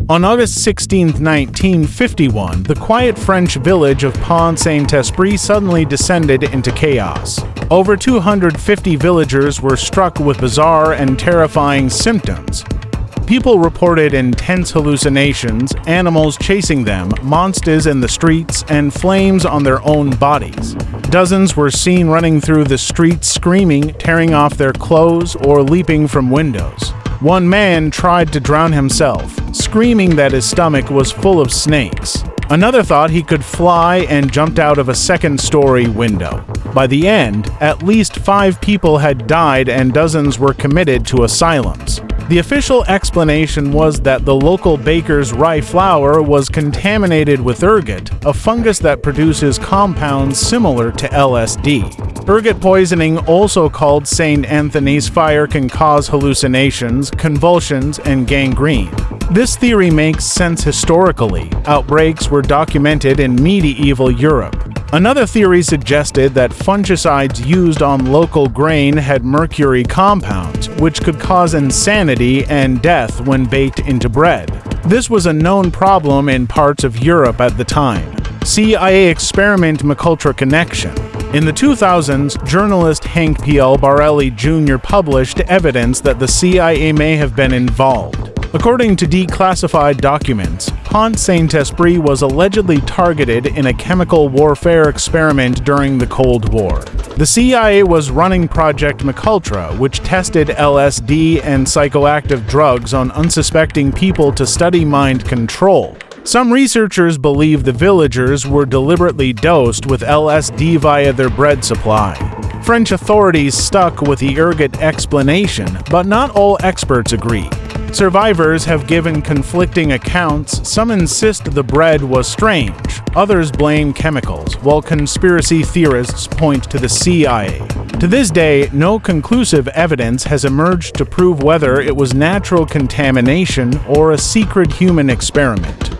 On August 16, 1951, the quiet French village of Pont-Saint-Esprit suddenly descended into chaos. Over 250 villagers were struck with bizarre and terrifying symptoms. People reported intense hallucinations, animals chasing them, monsters in the streets, and flames on their own bodies. Dozens were seen running through the streets screaming, tearing off their clothes, or leaping from windows. One man tried to drown himself, screaming that his stomach was full of snakes. Another thought he could fly and jumped out of a second-story window. By the end, at least 5 people had died and dozens were committed to asylums. The official explanation was that the local baker's rye flour was contaminated with ergot, a fungus that produces compounds similar to LSD. Ergot poisoning, also called St. Anthony's fire, can cause hallucinations, convulsions, and gangrene. This theory makes sense historically. Outbreaks were documented in medieval Europe. Another theory suggested that fungicides used on local grain had mercury compounds, which could cause insanity and death when baked into bread. This was a known problem in parts of Europe at the time. CIA experiment McUltra connection. In the 2000s, journalist Hank P.L. Barelli Jr. published evidence that the CIA may have been involved. According to declassified documents, Pont-Saint-Esprit was allegedly targeted in a chemical warfare experiment during the Cold War. The CIA was running Project McUltra, which tested LSD and psychoactive drugs on unsuspecting people to study mind control. Some researchers believe the villagers were deliberately dosed with LSD via their bread supply. French authorities stuck with the ergot explanation, but not all experts agree. Survivors have given conflicting accounts. Some insist the bread was strange, others blame chemicals, while conspiracy theorists point to the CIA. To this day, no conclusive evidence has emerged to prove whether it was natural contamination or a secret human experiment.